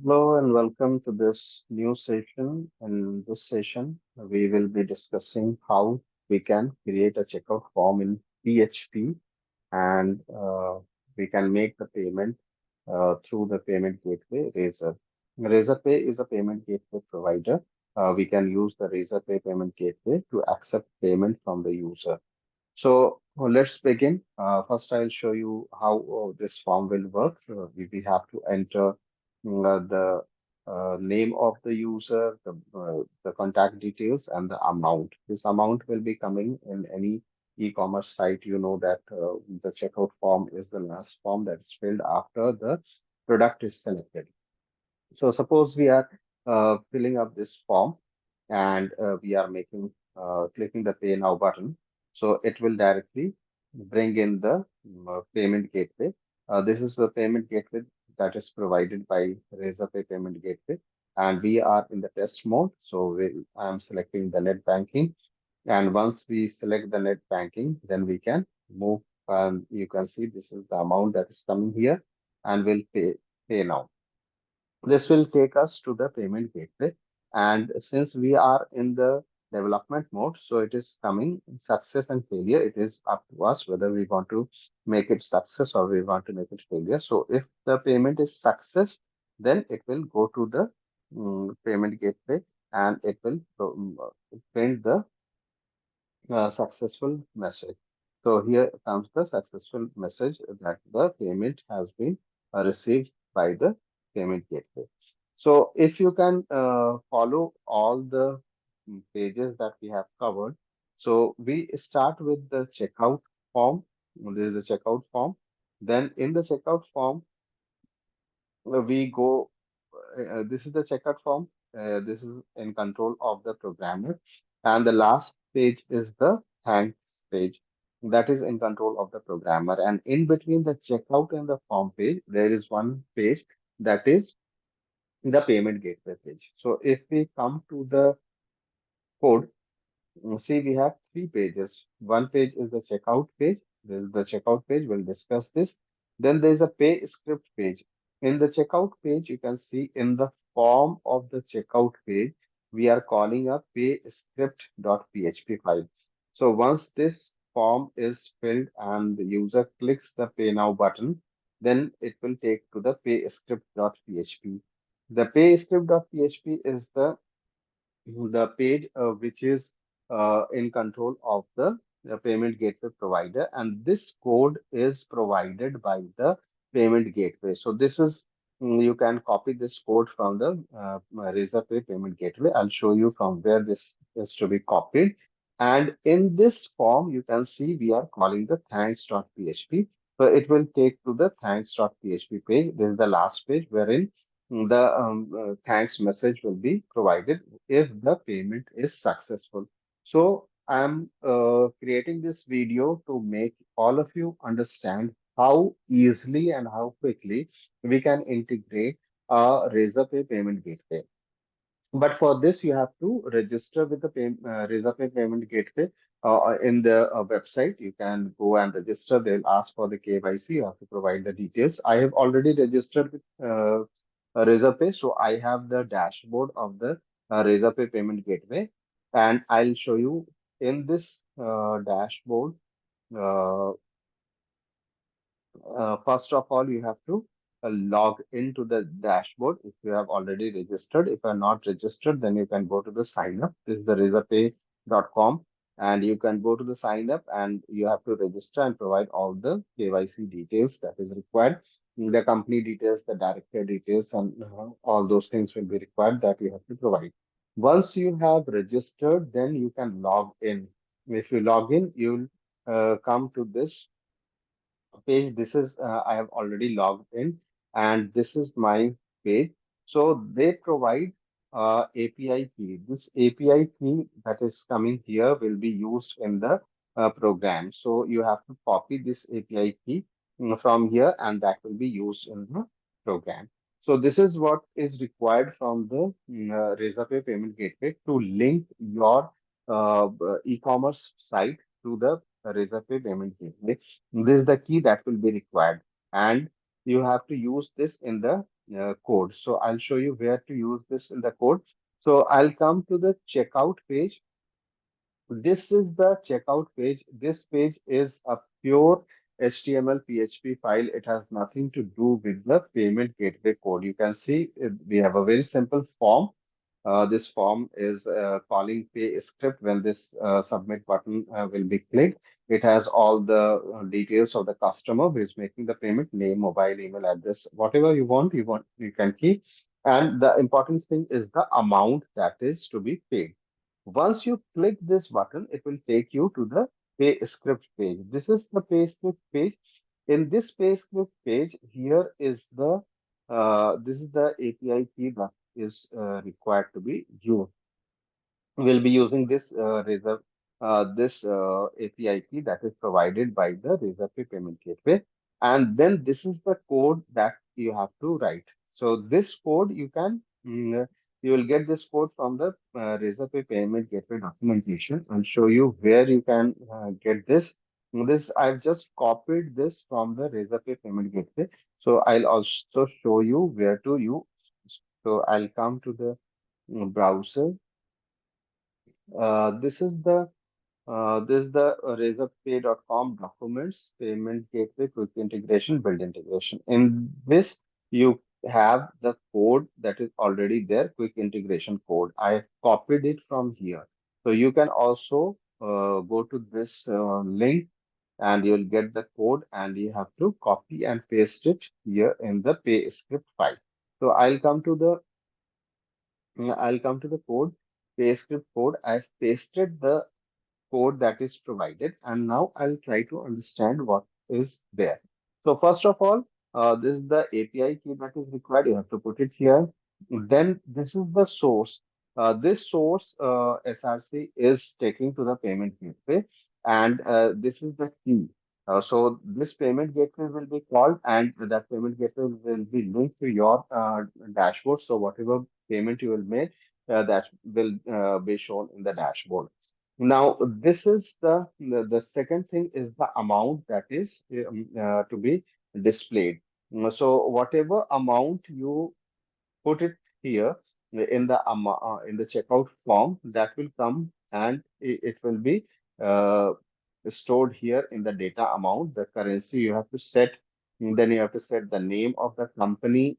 Hello and welcome to this new session. In this session, we will be discussing how we can create a checkout form in PHP and we can make the payment through the payment gateway Razor. Razorpay is a payment gateway provider. We can use the Razorpay payment gateway to accept payment from the user. So let's begin. First, I'll show you how this form will work. We have to enter the name of the user, the contact details, and the amount. This amount will be coming in any e-commerce site. You know that the checkout form is the last form that is filled after the product is selected. So suppose we are filling up this form and we are making clicking the pay now button. So it will directly bring in the payment gateway. This is the payment gateway that is provided by Razorpay payment gateway. And we are in the test mode. So I am selecting the net banking. And once we select the net banking, then we can move. And you can see this is the amount that is coming here and we'll pay now. This will take us to the payment gateway. And since we are in the development mode, so it is coming success and failure. It is up to us whether we want to make it success or we want to make it failure. So if the payment is success, then it will go to the payment gateway and it will print the successful message. So here comes the successful message that the payment has been received by the payment gateway. So if you can follow all the pages that we have covered. So we start with the checkout form. This is the checkout form. Then in the checkout form, we go this is the checkout form. This is in control of the programmer. And the last page is the thanks page. That is in control of the programmer. And in between the checkout and the form page, there is one page that is the payment gateway page. So if we come to the code, see, we have three pages. One page is the checkout page. This is the checkout page. We'll discuss this. Then there's a pay script page. In the checkout page, you can see in the form of the checkout page, we are calling a pay script.php file. So once this form is filled and the user clicks the pay now button, then it will take to the pay script.php. The pay script.php is the page which is in control of the payment gateway provider, and this code is provided by the payment gateway. So this is you can copy this code from the Razorpay payment gateway. I'll show you from where this is to be copied. And in this form, you can see we are calling the thanks.php. So it will take to the thanks.php page. This is the last page wherein the thanks message will be provided if the payment is successful. So I'm creating this video to make all of you understand how easily and how quickly we can integrate a Razorpay payment gateway. But for this, you have to register with the Razorpay payment gateway in the website. You can go and register. They'll ask for the KYC. You have to provide the details. I have already registered with Razorpay, so I have the dashboard of the Razorpay payment gateway, and I'll show you in this dashboard. Uh, First of all, you have to log into the dashboard if you have already registered. If you're not registered, then you can go to the sign up. This is the razorpay.com, and you can go to the sign up and you have to register and provide all the KYC details that is required. The company details, the director details, and all those things will be required that you have to provide. Once you have registered, then you can log in. If you log in, you'll come to this page. This is I have already logged in, and this is my page. So they provide API key. This API key that is coming here will be used in the program. So you have to copy this API key from here, and that will be used in the program. So this is what is required from the Razorpay payment gateway to link your e-commerce site to the Razorpay payment gateway. This is the key that will be required, and you have to use this in the code. So I'll show you where to use this in the code. So I'll come to the checkout page. This is the checkout page. This page is a pure HTML PHP file. It has nothing to do with the payment gateway code. You can see we have a very simple form. This form is calling pay script when this submit button will be clicked. It has all the details of the customer who is making the payment, name, mobile, email address, whatever you can keep. And the important thing is the amount that is to be paid. Once you click this button, it will take you to the pay script page. This is the pay script page. In this pay script page, here is the this is the API key that is required to be used. We'll be using this API key that is provided by the Razorpay payment gateway, and then this is the code that you have to write. So this code you will get this code from the Razorpay payment gateway documentation. I'll show you where you can get this. This I've just copied this from the Razorpay payment gateway. So I'll also show you where to use. So I'll come to the browser. This is the razorpay.com documents, payment gateway, quick integration, build integration. In this, you have the code that is already there, quick integration code. I copied it from here. So you can also go to this link and you'll get the code and you have to copy and paste it here in the pay script file. So I'll come to the code, pay script code. I've pasted the code that is provided. And now I'll try to understand what is there. So first of all, this is the API key that is required. You have to put it here. Then this is the source. This source SRC is taking to the payment gateway, and this is the key. So this payment gateway will be called, and that payment gateway will be linked to your dashboard. So whatever payment you will make, that will be shown in the dashboard. Now, this is the second thing is the amount that is to be displayed. So whatever amount you put it here in the checkout form, that will come and it will be uh, stored here in the data amount. The currency you have to set, then you have to set the name of the company,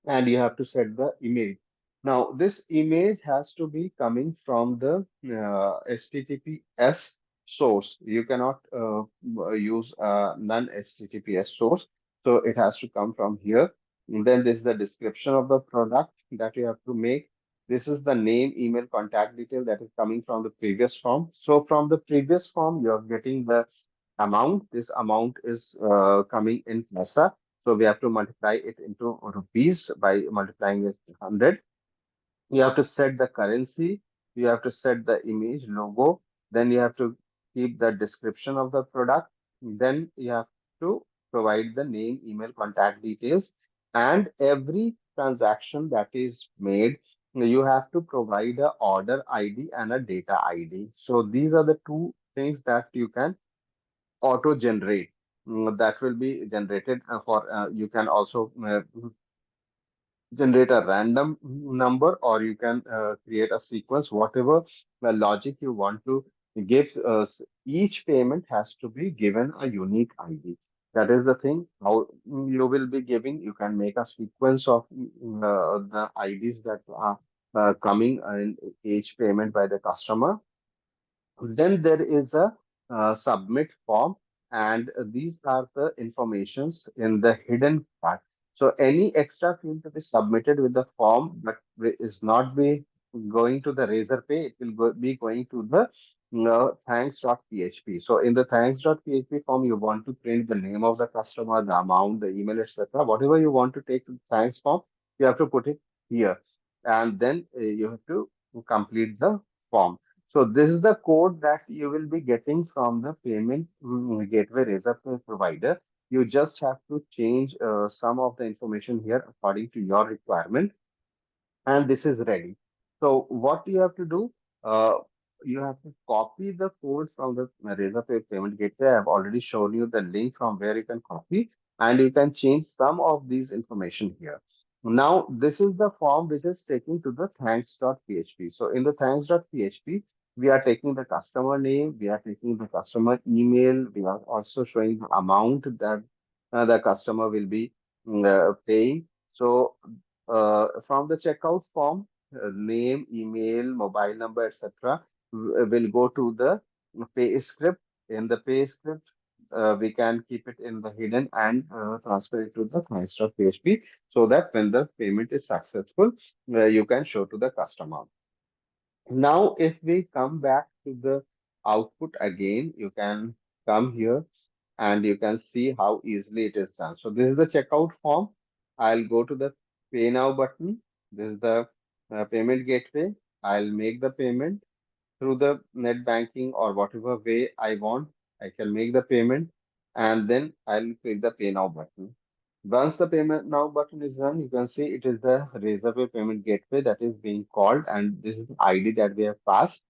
and you have to set the image. Now, this image has to be coming from the HTTPS source. You cannot use a non-HTTPS source, so it has to come from here. And then this is the description of the product that you have to make. This is the name, email, contact detail that is coming from the previous form. So from the previous form, you are getting the amount. This amount is coming in Pesa. So we have to multiply it into rupees by multiplying it 100. You have to set the currency, you have to set the image logo, then you have to keep the description of the product, then you have to provide the name, email, contact details, and every transaction that is made, you have to provide a order ID and a data ID. So these are the two things that you can auto generate. That will be generated for you can also generate a random number, or you can create a sequence, whatever the logic you want to give. Each payment has to be given a unique ID. That is the thing how you will be giving. You can make a sequence of the IDs that are coming in each payment by the customer. Then there is a submit form, and these are the informations in the hidden part. So any extra field that is submitted with the form but is not be going to the Razorpay, it will be going to the thanks.php. So in the thanks.php form, you want to print the name of the customer, the amount, the email, etc. Whatever you want to take to the thanks form, you have to put it here, and then you have to complete the form. So this is the code that you will be getting from the payment gateway Razorpay provider. You just have to change some of the information here according to your requirement, and this is ready. So what you have to do, uh, you have to copy the code from the Razorpay payment gateway. I have already shown you the link from where you can copy, and you can change some of these information here. Now, this is the form which is taken to the thanks.php. So in the thanks.php, we are taking the customer name, we are taking the customer email, we are also showing the amount that the customer will be paying. So from the checkout form, name, email, mobile number, etc., will go to the pay script. In the pay script, we can keep it in the hidden and transfer it to the thanks.php so that when the payment is successful, you can show to the customer. Now, if we come back to the output again, you can come here and you can see how easily it is done. So this is the checkout form. I'll go to the pay now button. This is the payment gateway. I'll make the payment through the net banking or whatever way I want. I can make the payment and then I'll click the pay now button. Once the payment now button is done, you can see it is the Razorpay payment gateway that is being called, and this is the ID that we have passed.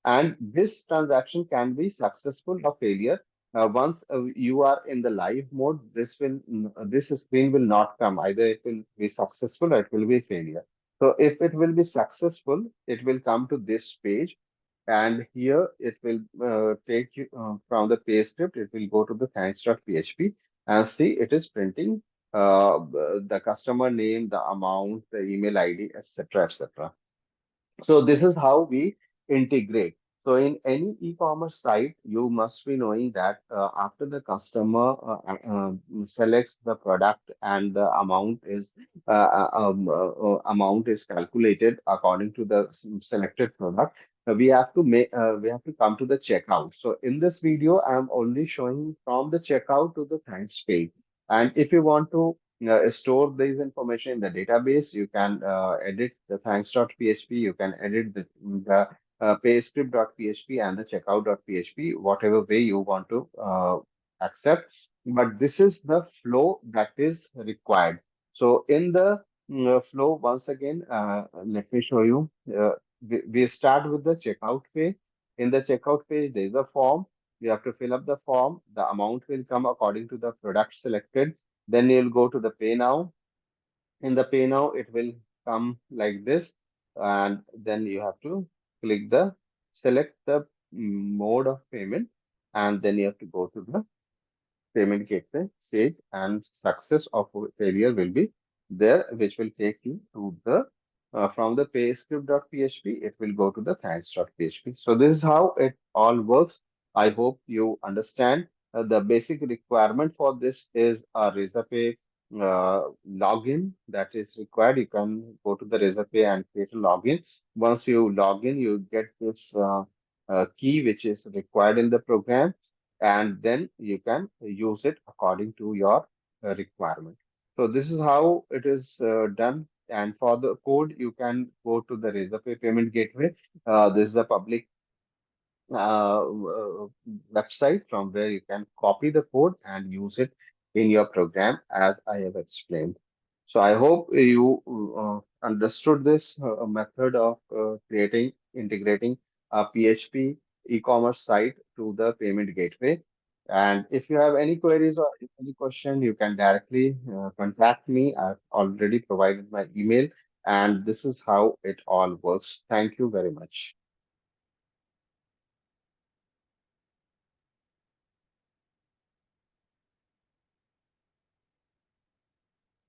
And this transaction can be successful or failure. Once you are in the live mode, this screen will not come. Either it will be successful or it will be failure. So if it will be successful, it will come to this page, and here it will take you from the pay script. It will go to the thanks.php and see it is printing the customer name, the amount, the email ID, etc., etc. So this is how we integrate. So in any e-commerce site, you must be knowing that after the customer selects the product and the amount is calculated according to the selected product, we have to come to the checkout. So in this video, I'm only showing from the checkout to the thanks page. And if you want to store this information in the database. You can edit the thanks.php, you can edit the payscript.php and the checkout.php, whatever way you want to accept. But this is the flow that is required. So in the flow, once again, let me show you. We start with the checkout page. In the checkout page, there is a form. You have to fill up the form. The amount will come according to the product selected, then you'll go to the pay now. In the pay now, it will come like this. And then you have to select the mode of payment. And then you have to go to the payment gateway page, and success of failure will be there, which will take you to the from the payscript.php, it will go to the thanks.php. So this is how it all works. I hope you understand. The basic requirement for this is a Razorpay login that is required. You can go to the Razorpay and create a login. Once you log in, you get this key which is required in the program, and then you can use it according to your requirement. So this is how it is done. And for the code, you can go to the Razorpay payment gateway. This is the public website from where you can copy the code and use it in your program as I have explained. So I hope you understood this method of integrating a PHP e-commerce site to the payment gateway. And if you have any queries or any question, you can directly contact me. I've already provided my email, and this is how it all works. Thank you very much.